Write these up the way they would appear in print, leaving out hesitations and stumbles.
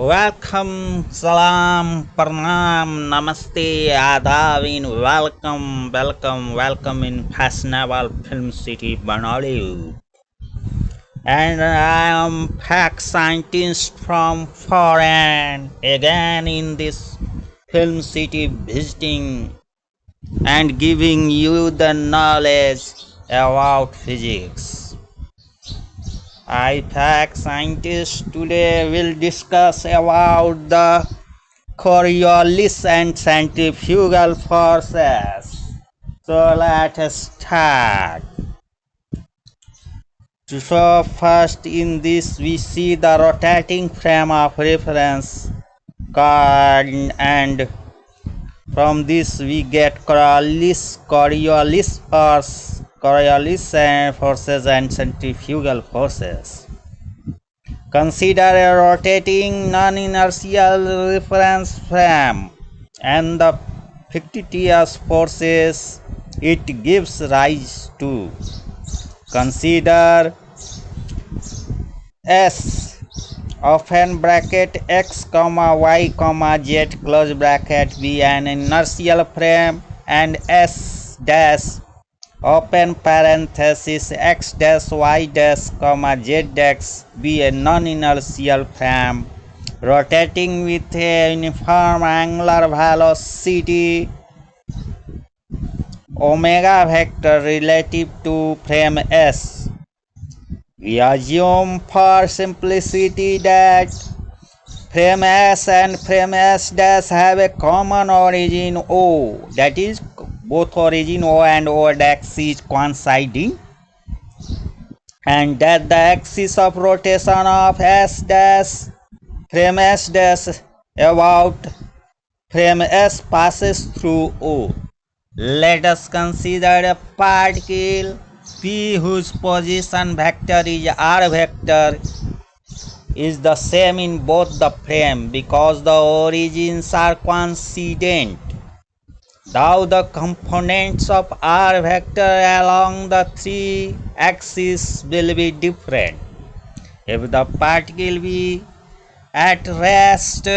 Welcome, salam, pranam, namaste, adavin, welcome in fashionable film city Bangalore. And I am fact scientist from foreign again in this film city visiting and giving you the knowledge about physics. I fact scientist today will discuss about the Coriolis and centrifugal forces. So let us start. So first in this we see the rotating frame of reference and from this we get Coriolis forces and centrifugal forces. Consider a rotating non-inertial reference frame and the fictitious forces it gives rise to. Consider S often bracket x comma y comma z close bracket be an inertial frame and S dash open parenthesis x dash y dash comma z dash be a non-inertial frame rotating with a uniform angular velocity omega vector relative to frame S. We assume for simplicity that frame S and frame S dash have a common origin O, that is both origin O and O dash is coinciding, and that the axis of rotation of S dash frame S dash about frame S passes through O. Let us consider a particle P whose position vector is r vector is the same in both the frame because the origins are coincident. Now the components of r vector along the three axes will be different. If the particle be at rest,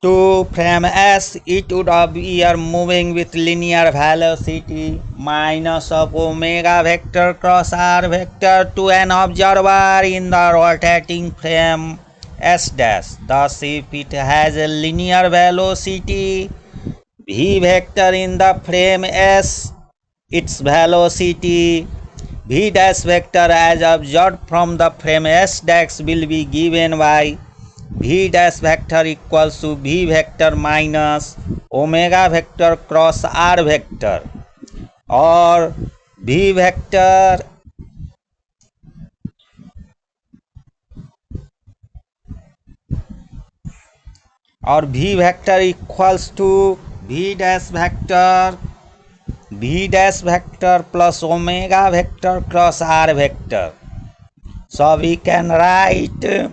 to frame S, it would appear moving with linear velocity minus of omega vector cross r vector to an observer in the rotating frame S dash. Thus, if it has a linear velocity v vector in the frame S, its velocity v dash vector as observed from the frame S dash will be given by v dash vector equals to v vector minus omega vector cross r vector, or v vector equals to v dash vector plus omega vector cross r vector. So we can write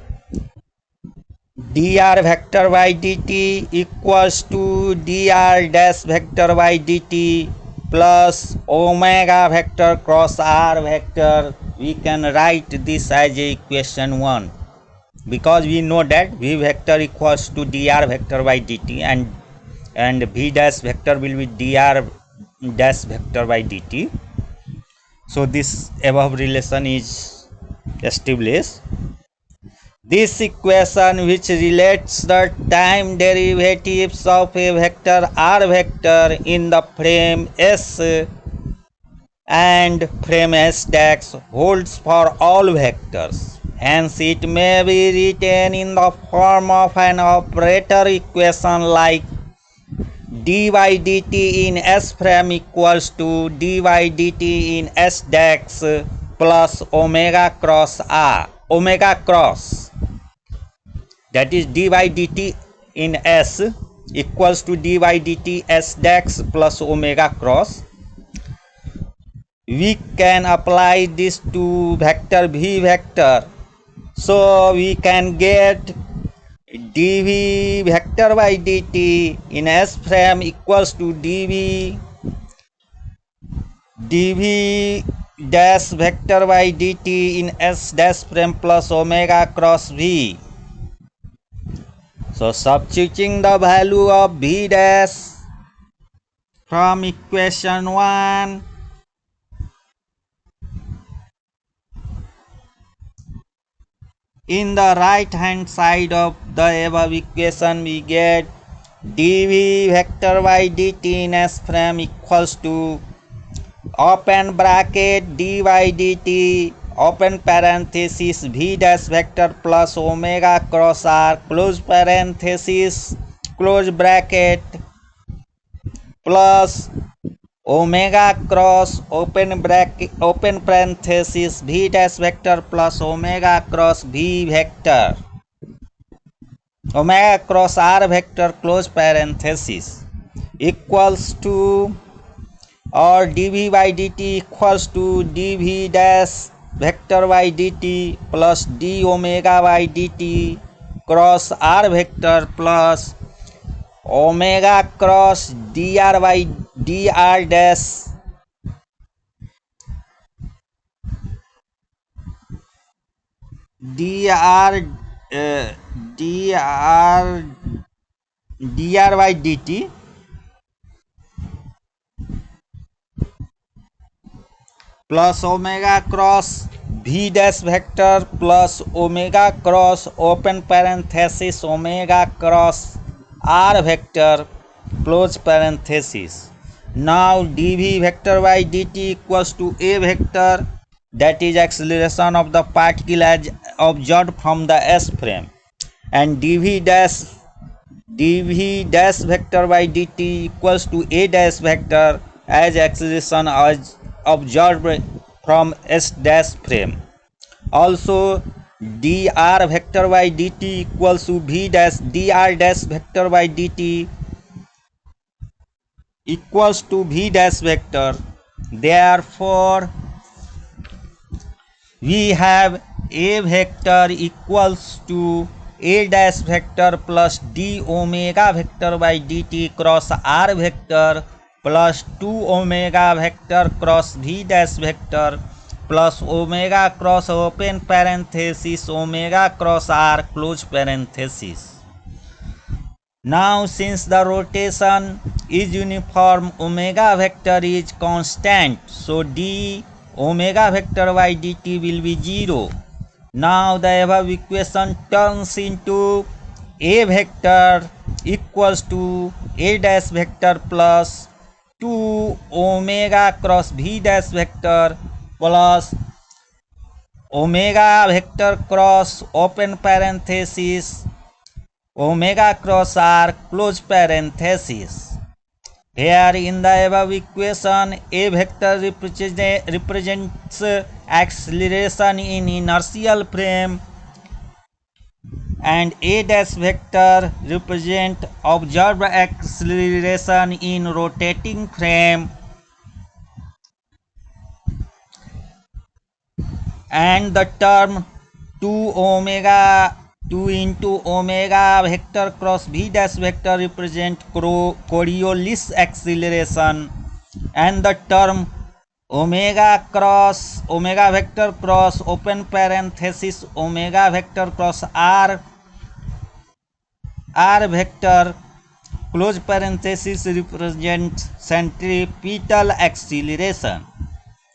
dr vector by dt equals to dr dash vector by dt plus omega vector cross r vector. We can write this as equation 1 because we know that v vector equals to dr vector by dt and v dash vector will be dr dash vector by dt. So this above relation is established. This equation, which relates the time derivatives of a vector r vector in the frame S and frame S dash, holds for all vectors. Hence, it may be written in the form of an operator equation like dy dt in S frame equals to dy dt in S dash plus omega cross that is dy dt in S equals to dy dt S dash plus omega cross. We can apply this to vector v vector, so we can get dv vector by dt in S frame equals to dv dash vector by dt in S dash prime plus omega cross V. So substituting the value of V dash from equation 1, in the right hand side of the above equation we get dv vector by dt in S prime equals to open bracket dy dt open parenthesis v dash vector plus omega cross r close parenthesis close bracket plus omega cross open bracket open parenthesis v dash vector plus omega cross v vector omega cross r vector close parenthesis equals to, or dv by dt equals to dv dash vector by dt plus d omega by dt cross r vector plus omega cross dr by dr dash dr dr by dt plus omega cross v dash vector plus omega cross open parenthesis omega cross r vector close parenthesis. Now dv vector by dt equals to a vector, that is acceleration of the particle as observed from the S frame, and dv dash vector by dt equals to a dash vector as acceleration as observed from S dash frame. Also dr vector by dt equals to v dash dr dash vector by dt equals to v dash vector. Therefore we have a vector equals to a dash vector plus d omega vector by dt cross r vector plus 2 omega vector cross v dash vector plus omega cross open parenthesis omega cross r close parenthesis. Now since the rotation is uniform, omega vector is constant, so d omega vector by dt will be 0. Now the above equation turns into a vector equals to a dash vector plus 2 omega cross v dash vector plus omega vector cross open parenthesis omega cross r close parenthesis. Here in the above equation a vector represents acceleration in inertial frame and a dash vector represents observed acceleration in rotating frame, and the term 2 into omega vector cross v dash vector represent Coriolis acceleration, and the term omega vector cross open parenthesis omega vector cross r vector close parenthesis represents centripetal acceleration.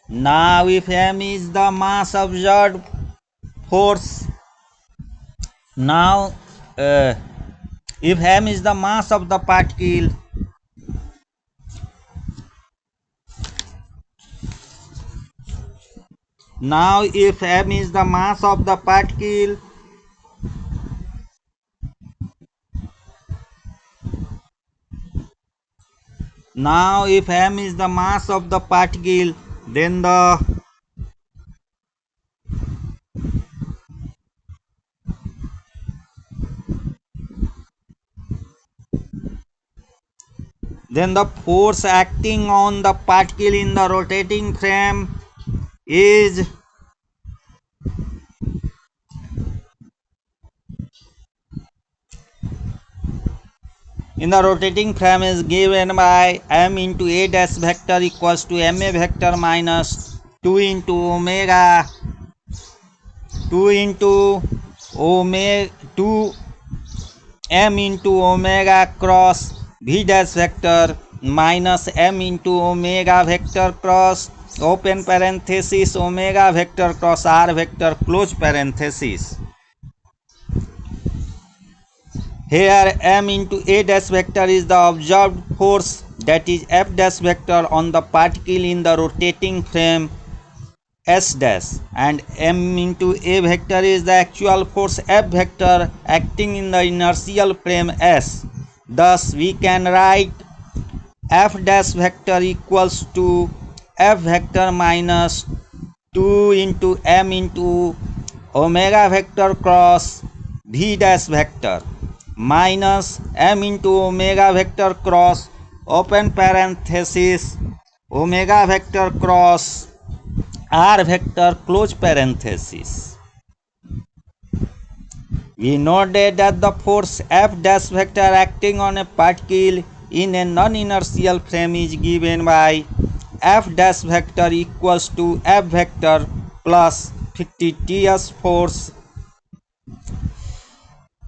Now if m is the mass observed force, now if m is the mass of the particle, now if m is the mass of the particle, now if m is the mass of the particle, then the force acting on the particle in the rotating frame is given by m into a dash vector equals to ma vector minus 2 into omega 2 into omega 2 m into omega cross v dash vector minus m into omega vector cross open parenthesis omega vector cross r vector close parenthesis. Here m into a dash vector is the observed force, that is f dash vector on the particle in the rotating frame S dash, and m into a vector is the actual force f vector acting in the inertial frame S. Thus we can write f dash vector equals to f vector minus 2 into m into omega vector cross v dash vector minus m into omega vector cross open parenthesis omega vector cross r vector close parenthesis. We noted that the force f dash vector acting on a particle in a non-inertial frame is given by f dash vector equals to f vector plus 50Ts force.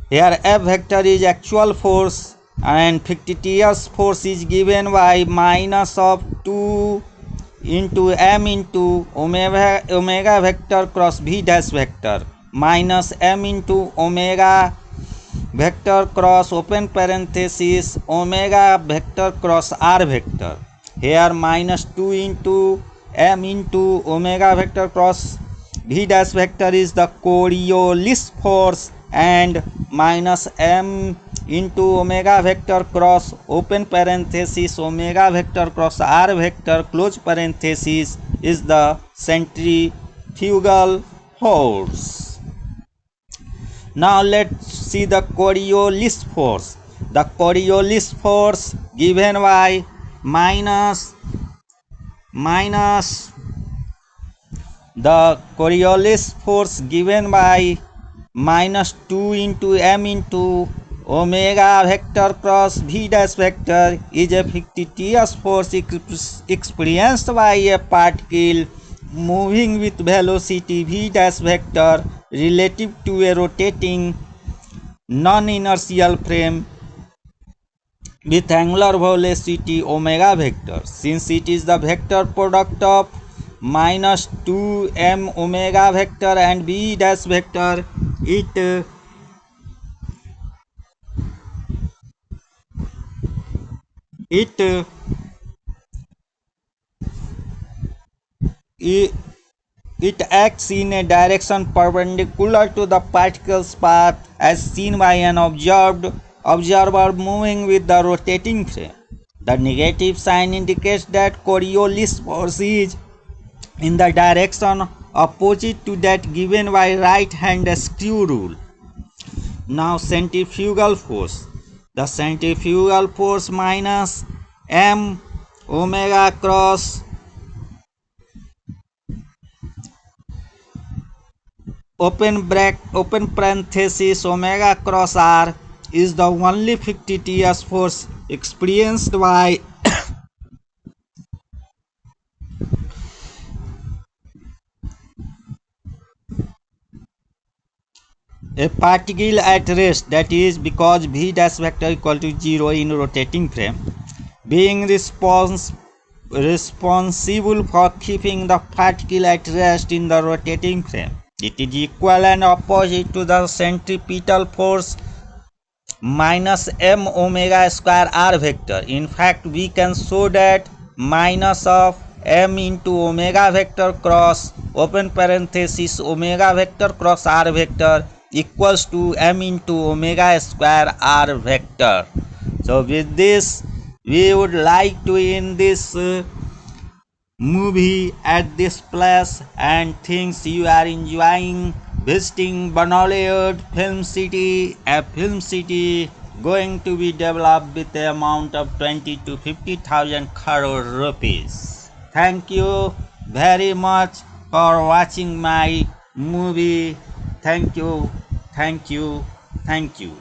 Here f vector is actual force and 50Ts force is given by minus of 2 into m into omega vector cross v dash vector minus m into omega vector cross open parenthesis omega vector cross r vector. Here minus 2 into m into omega vector cross v dash vector is the Coriolis force and minus m into omega vector cross open parenthesis omega vector cross r vector close parenthesis is the centrifugal force. Now let's see the Coriolis force. The Coriolis force given by minus the Coriolis force given by minus 2 into m into omega vector cross v dash vector is a 50Ts force experienced by a particle moving with velocity v dash vector relative to a rotating non-inertial frame with angular velocity omega vector. Since it is the vector product of minus 2m omega vector and v dash vector, it acts in a direction perpendicular to the particle's path as seen by an observer moving with the rotating frame. The negative sign indicates that Coriolis force is in the direction opposite to that given by right hand screw rule. Now centrifugal force. The centrifugal force minus m omega cross open parenthesis omega cross r is the only 50Ts force experienced by a particle at rest, that is because v dash vector equal to 0 in rotating frame, being responsible for keeping the particle at rest in the rotating frame. It is equal and opposite to the centripetal force minus m omega square r vector. In fact, we can show that minus of m into omega vector cross open parenthesis omega vector cross r vector equals to m into omega square r vector. So with this we would like to end this movie at this place, and thinks you are enjoying visiting Banollywood Film City, a film city going to be developed with the amount of 20 to 50,000 crore rupees. Thank you very much for watching my movie. Thank you, thank you, thank you.